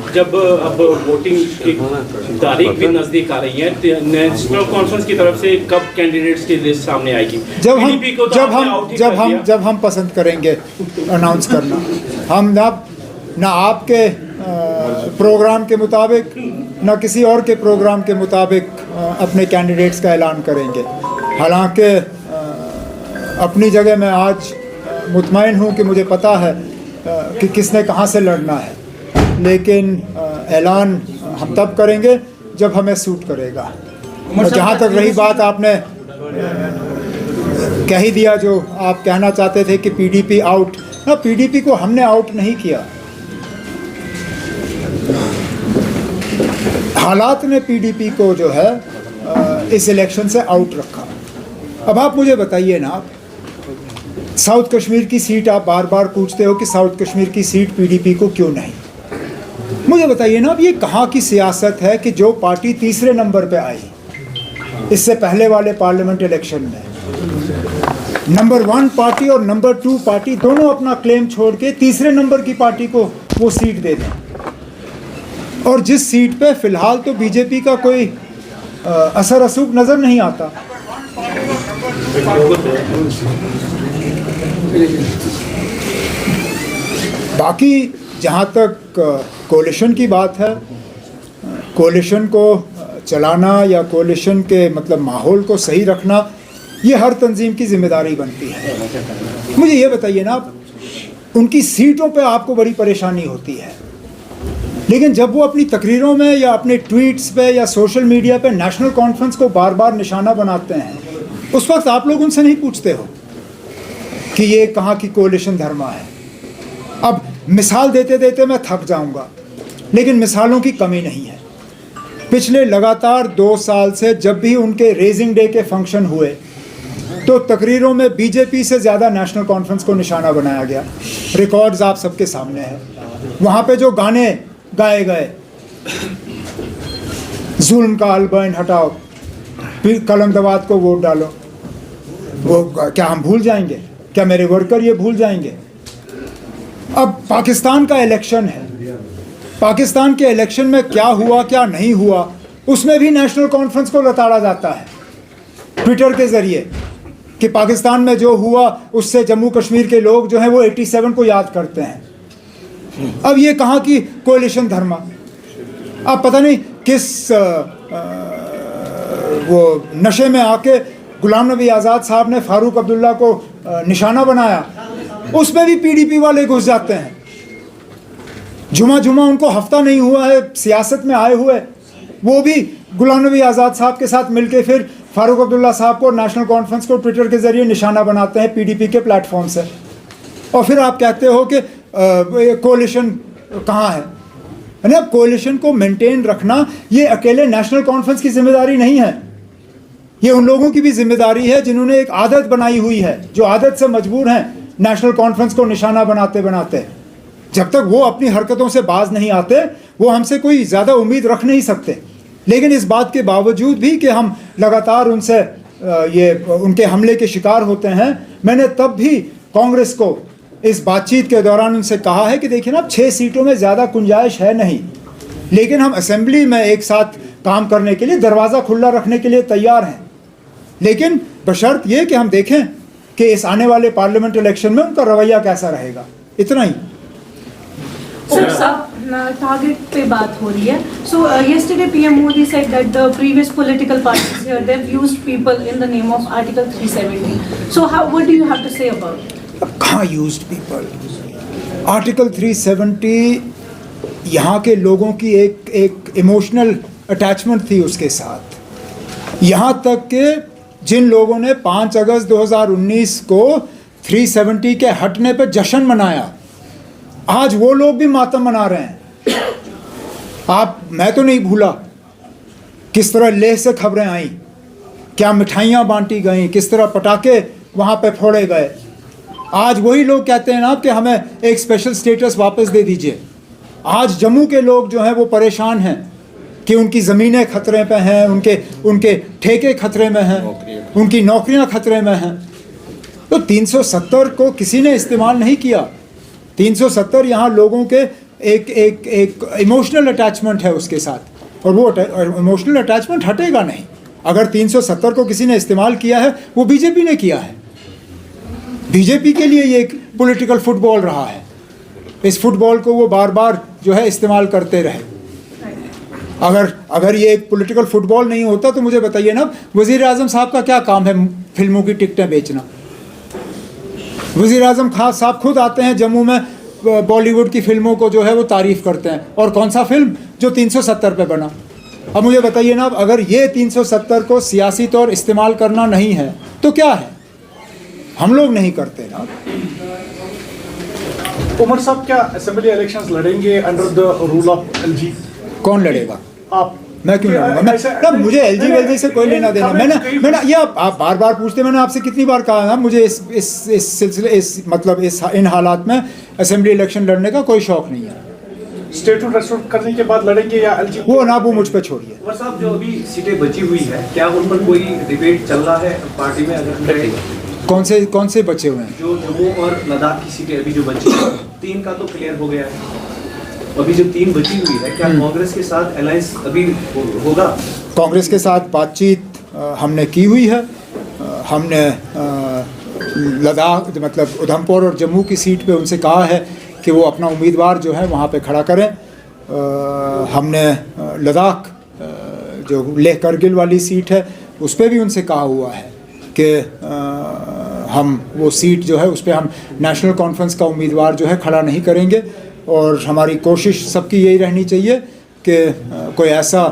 जब अब वोटिंग की तारीख भी नजदीक आ रही है, नेशनल कॉन्फ्रेंस की तरफ से कब कैंडिडेट्स की लिस्ट सामने आएगी? जब हम पसंद करेंगे अनाउंस करना, हम ना आपके प्रोग्राम के मुताबिक ना किसी और के प्रोग्राम के मुताबिक अपने कैंडिडेट्स का ऐलान करेंगे। हालांकि अपनी जगह मैं आज मुतमईन हूँ कि मुझे पता है कि किसने कहाँ से लड़ना है, लेकिन ऐलान हम तब करेंगे जब हमें सूट करेगा। और जहाँ तक रही बात, आपने कह ही दिया जो आप कहना चाहते थे कि पीडीपी आउट, ना, पीडीपी को हमने आउट नहीं किया, हालात ने पीडीपी को जो है इस इलेक्शन से आउट रखा। अब आप मुझे बताइए ना, साउथ कश्मीर की सीट आप बार बार पूछते हो कि साउथ कश्मीर की सीट पीडीपी को क्यों नहीं। मुझे बताइए ना, अब ये कहाँ की सियासत है कि जो पार्टी तीसरे नंबर पे आई इससे पहले वाले पार्लियामेंट इलेक्शन में, नंबर 1 पार्टी और नंबर 2 पार्टी दोनों अपना क्लेम छोड़ के तीसरे नंबर की पार्टी को वो सीट दे दें, और जिस सीट पे फिलहाल तो बीजेपी का कोई असर रसूख नज़र नहीं आता। बाकी जहाँ तक कोलिशन की बात है, कोलिशन को चलाना या कोलिशन के मतलब माहौल को सही रखना, ये हर तंजीम की जिम्मेदारी बनती है। मुझे ये बताइए ना, उनकी सीटों पे आपको बड़ी परेशानी होती है, लेकिन जब वो अपनी तकरीरों में या अपने ट्वीट्स पे या सोशल मीडिया पे नेशनल कॉन्फ्रेंस को बार बार निशाना बनाते हैं, उस वक्त आप लोग उनसे नहीं पूछते हो कि ये कहाँ की कोलिशन धर्मा है। अब मिसाल देते देते मैं थक जाऊंगा, लेकिन मिसालों की कमी नहीं है। पिछले लगातार 2 साल से जब भी उनके रेजिंग डे के फंक्शन हुए तो तकरीरों में बीजेपी से ज़्यादा नेशनल कॉन्फ्रेंस को निशाना बनाया गया। रिकॉर्ड्स आप सबके सामने हैं। वहाँ पे जो गाने गाए गए, जुल्म का अलबैन हटाओ, कलमदवाद को वोट डालो, वो क्या हम भूल जाएंगे? क्या मेरे वर्कर ये भूल जाएंगे? अब पाकिस्तान का इलेक्शन है, पाकिस्तान के इलेक्शन में क्या हुआ क्या नहीं हुआ उसमें भी नेशनल कॉन्फ्रेंस को लताड़ा जाता है ट्विटर के ज़रिए कि पाकिस्तान में जो हुआ उससे जम्मू कश्मीर के लोग जो हैं वो 87 को याद करते हैं। अब ये कहाँ की कोलिशन धर्मा? अब पता नहीं किस वो नशे में आके गुलाम नबी आज़ाद साहब ने फारूक अब्दुल्ला को निशाना बनाया, उसमें भी पीडीपी वाले घुस जाते हैं। जुमा उनको हफ्ता नहीं हुआ है सियासत में आए हुए, वो भी गुलाम नबी आज़ाद साहब के साथ मिलके फिर फारूक अब्दुल्ला साहब को, नेशनल कॉन्फ्रेंस को ट्विटर के ज़रिए निशाना बनाते हैं पीडीपी के प्लेटफॉर्म से। और फिर आप कहते हो कि कोलिशन कहाँ है? यानी अब कोलिशन को मेंटेन रखना ये अकेले नेशनल कॉन्फ्रेंस की जिम्मेदारी नहीं है, ये उन लोगों की भी जिम्मेदारी है जिन्होंने एक आदत बनाई हुई है, जो आदत से मजबूर हैं नेशनल कॉन्फ्रेंस को निशाना बनाते बनाते। जब तक वो अपनी हरकतों से बाज नहीं आते, वो हमसे कोई ज़्यादा उम्मीद रख नहीं सकते। लेकिन इस बात के बावजूद भी कि हम लगातार उनसे ये उनके हमले के शिकार होते हैं, मैंने तब भी कांग्रेस को इस बातचीत के दौरान उनसे कहा है कि देखिए ना, 6 सीटों में ज़्यादा गुंजाइश है नहीं, लेकिन हम असेंबली में एक साथ काम करने के लिए दरवाज़ा खुला रखने के लिए तैयार हैं, लेकिन बशर्त ये कि हम देखें कि इस आने वाले पार्लियामेंट इलेक्शन में उनका रवैया कैसा रहेगा। इतना ही। टारगेट पे बात हो रही है। So yesterday PM Modi said that the previous political parties here they've used people in the name of Article 370. So what do you have to say about it? कहाँ used people? Article 370 यहाँ के लोगों की एक emotional attachment थी उसके साथ। यहाँ तक कि जिन लोगों ने 5 अगस्त 2019 को 370 के हटने पर जश्न मनाया, आज वो लोग भी मातम मना रहे हैं। मैं तो नहीं भूला किस तरह लेह से खबरें आई, क्या मिठाइयाँ बांटी गईं, किस तरह पटाखे वहाँ पे फोड़े गए। आज वही लोग कहते हैं ना कि हमें एक स्पेशल स्टेटस वापस दे दीजिए। आज जम्मू के लोग जो हैं वो परेशान हैं कि उनकी ज़मीनें खतरे पे हैं, उनके ठेके खतरे में हैं, उनकी नौकरियां खतरे में हैं। तो 370 को किसी ने इस्तेमाल नहीं किया, 370 यहाँ लोगों के एक इमोशनल अटैचमेंट है उसके साथ, और वो इमोशनल अटैचमेंट हटेगा नहीं। अगर 370 को किसी ने इस्तेमाल किया है वो बीजेपी ने किया है। बीजेपी के लिए ये एक पॉलिटिकल फुटबॉल रहा है। इस फुटबॉल को वो बार बार जो है इस्तेमाल करते रहे। अगर ये एक पॉलिटिकल फुटबॉल नहीं होता तो मुझे बताइए ना, वज़ीर आज़म साहब का क्या काम है फिल्मों की टिकटें बेचना? वज़ीर आज़म खान साहब खुद आते हैं जम्मू में, बॉलीवुड की फिल्मों को जो है वो तारीफ़ करते हैं, और कौन सा फिल्म जो 370 पे बना। अब मुझे बताइए ना, अगर ये 370 को सियासी तौर इस्तेमाल करना नहीं है तो क्या है? हम लोग नहीं करते ना। उमर साहब क्या असेंबली इलेक्शंस लड़ेंगे under the rule of LG? कौन लड़ेगा? आप? मैं क्यों लड़ूंगा? मैं मुझे एलजी वेलजी से कोई लेना देना। मैंने ये आप बार बार पूछते, मैंने आपसे कितनी बार कहा ना, मुझे इस सिलसिले मतलब इन हालात में असेंबली इलेक्शन लड़ने का कोई शौक नहीं है। स्टेटहुड रेस्टोर करने के बाद लड़ेंगे या एलजी? वो मुझ पे छोड़िए। उमर साहब, जो अभी सीटें बची हुई है, क्या उन पर कोई डिबेट चल रहा है पार्टी में? अगर कौन से बचे हुए हैं? जो जम्मू और लद्दाख की सीटें अभी जो बची हैं, 3 का तो क्लियर हो गया है, अभी जो 3 बची हुई है, क्या कांग्रेस के साथ अलायंस अभी होगा? कांग्रेस के साथ बातचीत हमने की हुई है। हमने लद्दाख मतलब उधमपुर और जम्मू की सीट पे उनसे कहा है कि वो अपना उम्मीदवार जो है वहाँ पे खड़ा करें। हमने लद्दाख जो लेह करगिल वाली सीट है उस पर भी उनसे कहा हुआ है कि हम वो सीट जो है उस पर हम नेशनल कॉन्फ्रेंस का उम्मीदवार जो है खड़ा नहीं करेंगे, और हमारी कोशिश सबकी यही रहनी चाहिए कि कोई ऐसा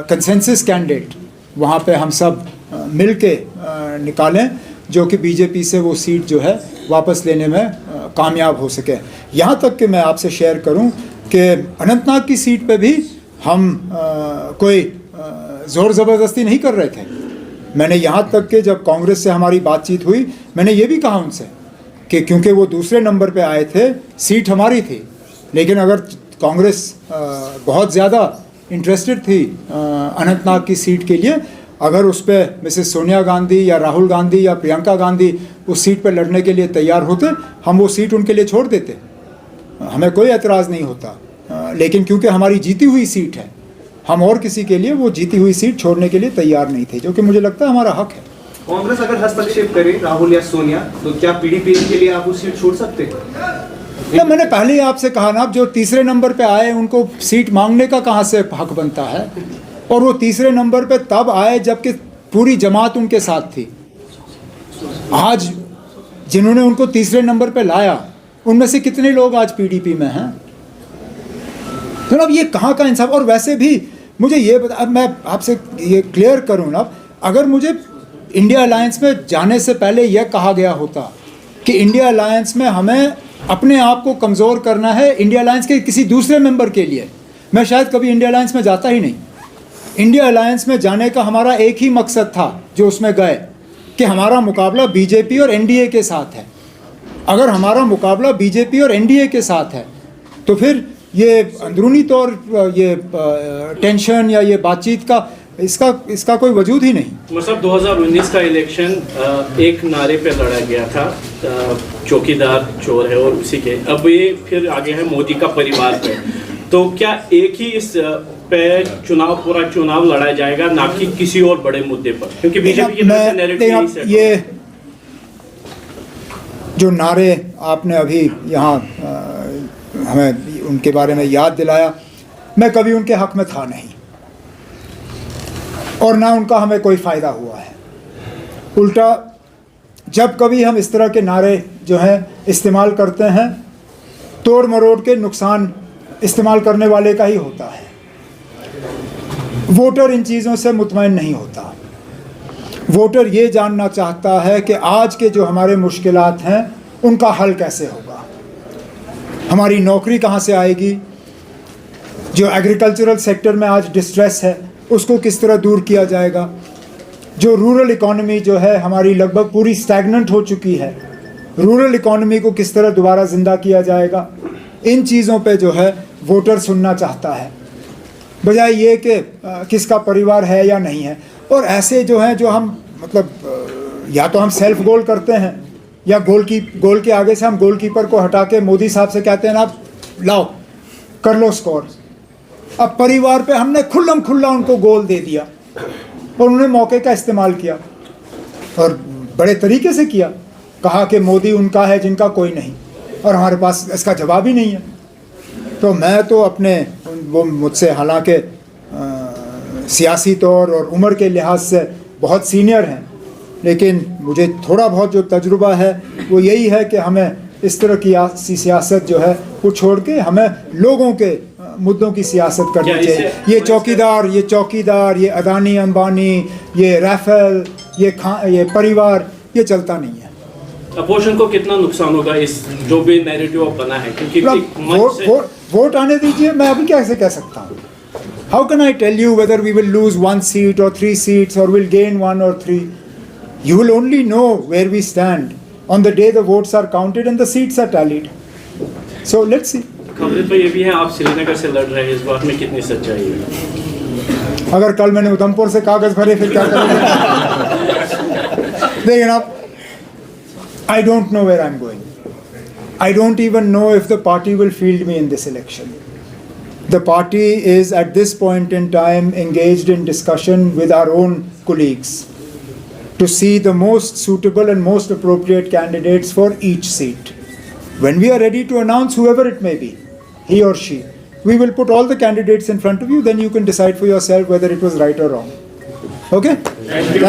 कंसेंसस कैंडिडेट वहाँ पे हम सब मिल के निकालें जो कि बीजेपी से वो सीट जो है वापस लेने में कामयाब हो सके। यहाँ तक कि मैं आपसे शेयर करूँ कि अनंतनाग की सीट पे भी हम कोई ज़ोर ज़बरदस्ती नहीं कर रहे थे। मैंने यहाँ तक कि जब कांग्रेस से हमारी बातचीत हुई, मैंने ये भी कहा उनसे कि क्योंकि वो दूसरे नंबर पे आए थे, सीट हमारी थी, लेकिन अगर कांग्रेस बहुत ज़्यादा इंटरेस्टेड थी अनंतनाग की सीट के लिए, अगर उस पर मिसेस सोनिया गांधी या राहुल गांधी या प्रियंका गांधी उस सीट पर लड़ने के लिए तैयार होते, हम वो सीट उनके लिए छोड़ देते, हमें कोई एतराज़ नहीं होता। लेकिन क्योंकि हमारी जीती हुई सीट है, हम और किसी के लिए वो जीती हुई सीट छोड़ने के लिए तैयार नहीं थे, जो कि मुझे लगता है हमारा हक है। कांग्रेस अगर हस्तक्षेप करे, राहुल या सोनिया, तो क्या पीडीपी के लिए आप वो सीट छोड़ सकते हैं? ना, मैंने पहले ही आपसे कहा ना, जो तीसरे नंबर पे आए उनको सीट मांगने का कहाँ से हक बनता है? और वो तीसरे नंबर पे तब आए जबकि पूरी जमात उनके साथ थी। आज जिन्होंने उनको तीसरे नंबर पे लाया, उनमें से कितने लोग आज पीडीपी में हैं? तो अब ये कहाँ का इंसाफ? और वैसे भी मुझे ये बता, मैं आपसे ये क्लियर करूँ ना, अगर मुझे इंडिया अलायंस में जाने से पहले यह कहा गया होता कि इंडिया अलायंस में हमें अपने आप को कमज़ोर करना है इंडिया अलायंस के किसी दूसरे मेंबर के लिए, मैं शायद कभी इंडिया अलायंस में जाता ही नहीं। इंडिया अलायंस में जाने का हमारा एक ही मकसद था जो उसमें गए, कि हमारा मुकाबला बीजेपी और एनडीए के साथ है। अगर हमारा मुकाबला बीजेपी और एनडीए के साथ है तो फिर ये अंदरूनी तौर ये टेंशन या ये बातचीत का इसका कोई वजूद ही नहीं। मतलब 2019 का इलेक्शन एक नारे पे लड़ा गया था, चौकीदार चोर है और उसी के, अब ये फिर आगे है मोदी का परिवार पे, तो क्या एक ही इस पे पूरा चुनाव लड़ा जाएगा, ना कि किसी और बड़े मुद्दे पर? क्योंकि बीजेपी की तरफ से नैरेटिव ये जो नारे आपने अभी यहाँ हमें उनके बारे में याद दिलाया, मैं कभी उनके हक में था नहीं और ना उनका हमें कोई फ़ायदा हुआ है। उल्टा जब कभी हम इस तरह के नारे जो हैं इस्तेमाल करते हैं, तोड़ मरोड़ के नुकसान इस्तेमाल करने वाले का ही होता है। वोटर इन चीज़ों से मुतमईन नहीं होता। वोटर ये जानना चाहता है कि आज के जो हमारे मुश्किलात हैं उनका हल कैसे होगा, हमारी नौकरी कहाँ से आएगी, जो एग्रीकल्चरल सेक्टर में आज डिस्ट्रेस है उसको किस तरह दूर किया जाएगा, जो रूरल इकॉनमी जो है हमारी लगभग पूरी स्टैगनेंट हो चुकी है, रूरल इकॉनमी को किस तरह दोबारा ज़िंदा किया जाएगा, इन चीज़ों पे जो है वोटर सुनना चाहता है, बजाय ये कि किसका परिवार है या नहीं है। और ऐसे जो हैं जो हम मतलब या तो हम सेल्फ गोल करते हैं या गोल के आगे से हम गोलकीपर को हटा के मोदी साहब से कहते हैं ना लाओ कर लो स्कोर। अब परिवार पे हमने खुल्लम खुल्ला उनको गोल दे दिया और उन्होंने मौके का इस्तेमाल किया और बड़े तरीके से किया, कहा कि मोदी उनका है जिनका कोई नहीं, और हमारे पास इसका जवाब ही नहीं है। तो मैं तो अपने वो मुझसे हालांकि सियासी तौर और उम्र के लिहाज से बहुत सीनियर हैं, लेकिन मुझे थोड़ा बहुत जो तजुर्बा है वो यही है कि हमें इस तरह की सियासत जो है वो छोड़ के हमें लोगों के मुद्दों की सियासत करनी चाहिए। ये चौकीदार, ये अदानी अंबानी, ये राफेल, ये परिवार, ये चलता नहीं है। अपोजिशन को कितना नुकसान होगा इस जो भी नैरेटिव बना है, क्योंकि वोट आने दीजिए, मैं अभी कैसे कह सकता हूँ। How can I tell you whether we will lose 1 seat or 3 seats or will gain 1 or 3? You will only know where we stand on the day the votes are counted and the seats are tallied. So let's see. खबरें तो ये भी है आप श्रीनगर से लड़ रहे हैं, इस बात में कितनी सच्चाई है? अगर कल मैंने उधमपुर से कागज भरे फिर क्या करेंगे? देखिए आप, I don't know where I'm going. I don't even know if the party will field me in this election. The party is at this point in time engaged in discussion with our own colleagues to see the most suitable and most appropriate candidates for each seat. When we are ready to announce whoever it may be, he or she, we will put all the candidates in front of you, then you can decide for yourself whether it was right or wrong. Okay? Thank you.